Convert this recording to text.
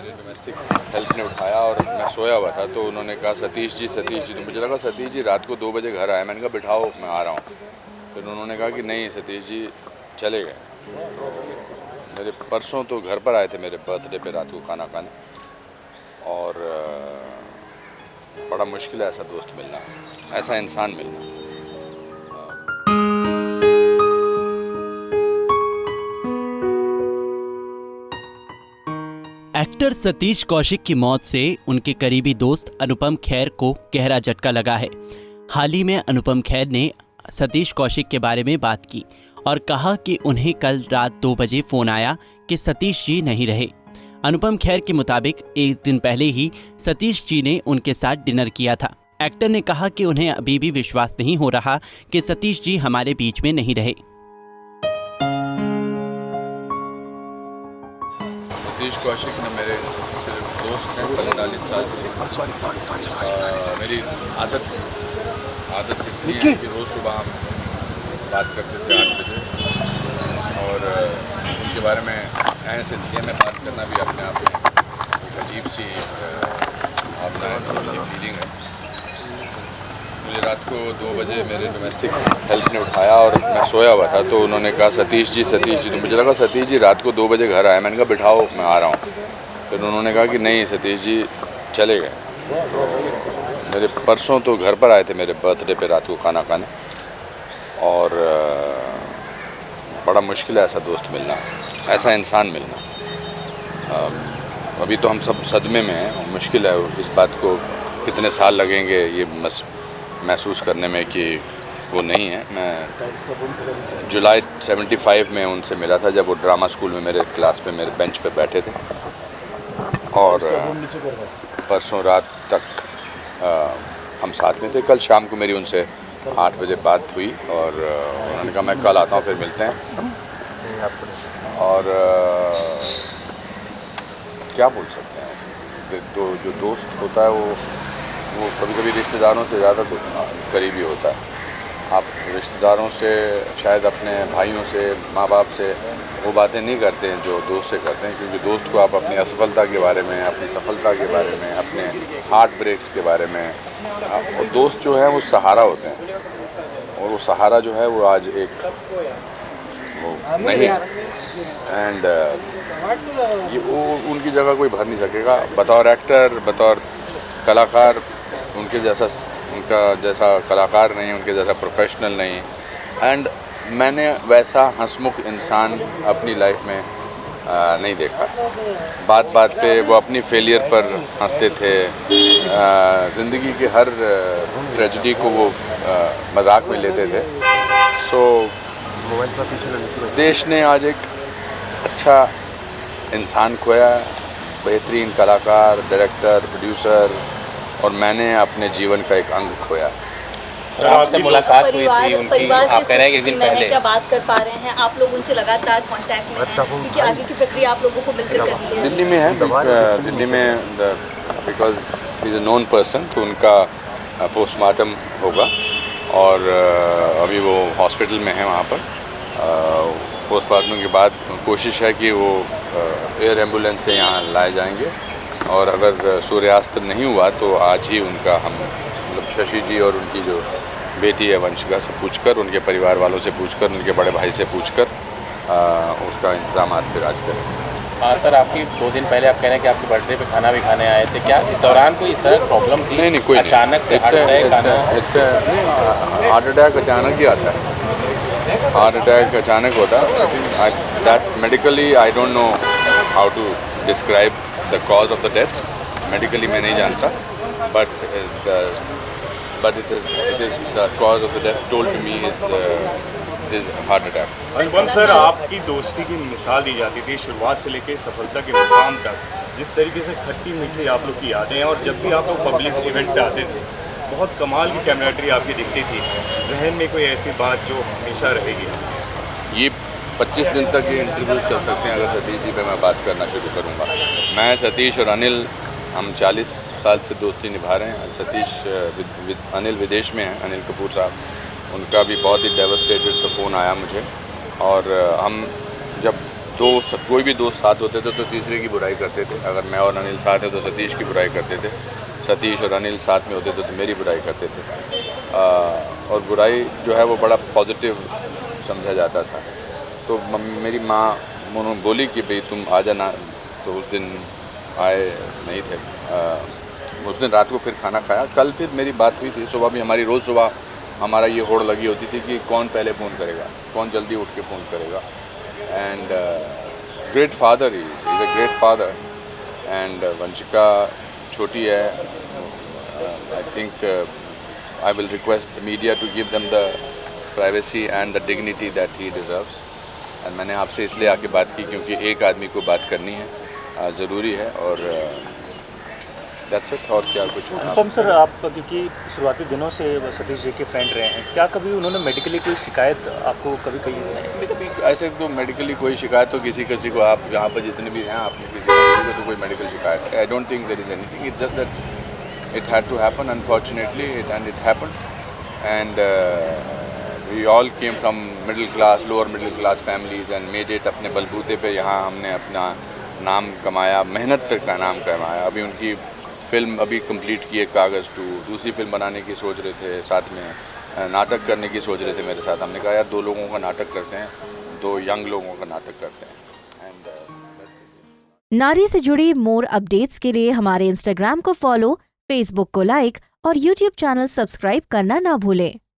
मेरे domestic help ने उठाया और मैं सोया हुआ था, तो उन्होंने कहा सतीश जी, तो मुझे लगा सतीश जी रात को 2 बजे घर आए। मैंने कहा बिठाओ, मैं आ रहा हूँ। फिर उन्होंने कहा कि नहीं, सतीश जी चले गए। मेरे परसों तो घर पर आए थे मेरे बर्थडे पे रात को खाना खाने, और बड़ा मुश्किल है ऐसा दोस्त मिलना, ऐसा इंसान मिलना। एक्टर सतीश कौशिक की मौत से उनके करीबी दोस्त अनुपम खेर को गहरा झटका लगा है। हाल ही में अनुपम खेर ने सतीश कौशिक के बारे में बात की और कहा कि उन्हें कल रात 2 बजे फोन आया कि सतीश जी नहीं रहे। अनुपम खेर के मुताबिक एक दिन पहले ही सतीश जी ने उनके साथ डिनर किया था। एक्टर ने कहा कि उन्हें अभी भी विश्वास नहीं हो रहा कि सतीश जी हमारे बीच में नहीं रहे। सतीश कौशिक ने मेरे सिर्फ दोस्त हैं 45 साल से। मेरी आदत इसलिए है कि रोज़ सुबह हम बात करते थे 8 बजे, और उनके बारे में ऐसे में बात करना भी अपने आप में एक अजीब सी फीलिंग है। मुझे रात को 2 बजे मेरे डोमेस्टिक हेल्प ने उठाया और मैं सोया हुआ था, तो उन्होंने कहा सतीश जी, तो मुझे लगा सतीश जी रात को 2 बजे घर आए। मैंने कहा बिठाओ, मैं आ रहा हूँ। फिर उन्होंने कहा कि नहीं, सतीश जी चले गए। मेरे परसों तो घर पर आए थे मेरे बर्थडे पे रात को खाना खाने, और बड़ा मुश्किल है ऐसा दोस्त मिलना, ऐसा इंसान मिलना। अभी तो हम सब सदमे में हैं। मुश्किल है, इस बात को कितने साल लगेंगे ये महसूस करने में कि वो नहीं है। मैं जुलाई 75 में उनसे मिला था, जब वो ड्रामा स्कूल में मेरे क्लास पे मेरे बेंच पे बैठे थे, और परसों रात तक हम साथ में थे। कल शाम को मेरी उनसे 8 बजे बात हुई, और उन्होंने कहा मैं कल आता हूँ, फिर मिलते हैं। और क्या बोल सकते हैं, जो दोस्त होता है वो कभी कभी रिश्तेदारों से ज़्यादा करीबी होता है। आप रिश्तेदारों से, शायद अपने भाइयों से, माँ बाप से वो बातें नहीं करते हैं जो दोस्त से करते हैं, क्योंकि दोस्त को आप अपनी असफलता के बारे में, अपनी सफलता के बारे में, अपने हार्ट ब्रेक्स के बारे में, और दोस्त जो है वो सहारा होते हैं, और वो सहारा जो है वो आज वो नहीं है। एंड ये वो उनकी जगह कोई भर नहीं सकेगा। बतौर एक्टर, बतौर कलाकार, उनका जैसा कलाकार नहीं, उनके जैसा प्रोफेशनल नहीं। एंड मैंने वैसा हंसमुख इंसान अपनी लाइफ में नहीं देखा। बात बात पे वो अपनी फेलियर पर हंसते थे। ज़िंदगी के हर ट्रेजेडी को वो मजाक में लेते थे। सो देश ने आज एक अच्छा इंसान खोया, बेहतरीन कलाकार, डायरेक्टर, प्रोड्यूसर, और मैंने अपने जीवन का एक अंग खोया। सर, आपसे मुलाकात हुई थी उनकी, परिवार आप कह रहे हैं कि एक दिन पहले क्या बात कर पा रहे हैं? आप लोग उनसे लगातार कांटेक्ट में हैं, क्योंकि आगे की प्रक्रिया आप लोगों को मिलकर करनी है। दिल्ली में है, दिल्ली में, because he is a known person, तो उनका पोस्टमार्टम होगा, और अभी वो हॉस्पिटल में है वहाँ पर। पोस्टमार्टम के बाद कोशिश है कि वो एयर एम्बुलेंस से यहाँ लाए जाएंगे, और अगर सूर्यास्त नहीं हुआ तो आज ही उनका हम मतलब शशि जी और उनकी जो बेटी है वंशिका से पूछकर, उनके परिवार वालों से पूछकर, उनके बड़े भाई से पूछकर उसका इंतजाम फिर आज करें। हाँ सर, आपकी 2 दिन पहले आप कह रहे हैं कि आपके बर्थडे पे खाना भी खाने आए थे, क्या इस दौरान कोई इस तरह प्रॉब्लम थी? नहीं, कोई अचानक से हार्ट अटैक अचानक ही आता है। हार्ट अटैक अचानक होता है। That medically I don't know how to describe the cause of the death. Medically मैं नहीं जानता, but it is the cause of the death told to me is heart attack. Anupam sir, आपकी दोस्ती की मिसाल दी जाती थी शुरुआत से लेकर सफलता के मुकाम तक। जिस तरीके से खट्टी मीठी आप लोग की यादें हैं, और जब भी आप लोग पब्लिक इवेंट पे आते थे, बहुत कमाल की कैमराटरी आपकी दिखती थी। जहन में कोई ऐसी बात जो हमेशा रहेगी? ये 25 दिन तक ये इंटरव्यू चल सकते हैं अगर सतीश जी पे मैं बात करना शुरू करूँगा। मैं, सतीश और अनिल, हम 40 साल से दोस्ती निभा रहे हैं। सतीश अनिल विदेश में हैं, अनिल कपूर साहब, उनका भी बहुत ही डेवस्टेटेड सा फ़ोन आया मुझे, और हम जब कोई भी दोस्त साथ होते थे तो तीसरे की बुराई करते थे। अगर मैं और अनिल साथ हैं तो सतीश की बुराई करते थे, सतीश और अनिल साथ में होते थे तो मेरी बुराई करते थे। और बुराई जो है वो बड़ा पॉजिटिव समझा जाता था। तो मेरी माँ उन्होंने बोली कि भाई तुम आ जाना, तो उस दिन आए नहीं थे। उस दिन रात को फिर खाना खाया। कल फिर मेरी बात हुई थी, सुबह भी हमारी रोज़ सुबह हमारा ये होड़ लगी होती थी कि कौन पहले फ़ोन करेगा, कौन जल्दी उठ के फ़ोन करेगा। And great father is a great father. And Vanshika छोटी है, I think I will request the media to give them the privacy and the dignity that he deserves. And मैंने आपसे इसलिए आके बात की क्योंकि एक आदमी को बात करनी है, ज़रूरी है। और दैट्स इट। और क्या कुछ अनुपम सर, आप क्योंकि शुरुआती दिनों से सतीश जी के फ्रेंड रहे हैं, क्या कभी उन्होंने मेडिकली कोई शिकायत आपको कभी कही है? कभी ऐसे तो मेडिकली कोई शिकायत तो किसी को आप यहाँ पर जितने भी हैं आपने किसी को तो कोई मेडिकल शिकायत है, I don't think there is anything. It's just that it had to happen unfortunately and it happen. And we all came from middle class, lower middle class families and made it. अपने बलबूते पे यहाँ हमने अपना नाम कमाया, मेहनत पे का नाम कमाया। अभी उनकी फ़िल्म अभी कंप्लीट की है कागज़ 2, दूसरी फिल्म बनाने की सोच रहे थे, साथ में नाटक करने की सोच रहे थे मेरे साथ। हमने कहा यार 2 लोगों का नाटक करते हैं, 2 यंग लोगों का नाटक करते हैं। एंड नारी से जुड़ी मोर अपडेट्स के लिए हमारे इंस्टाग्राम को फॉलो, फेसबुक को लाइक और यूट्यूब चैनल सब्सक्राइब करना ना भूलें।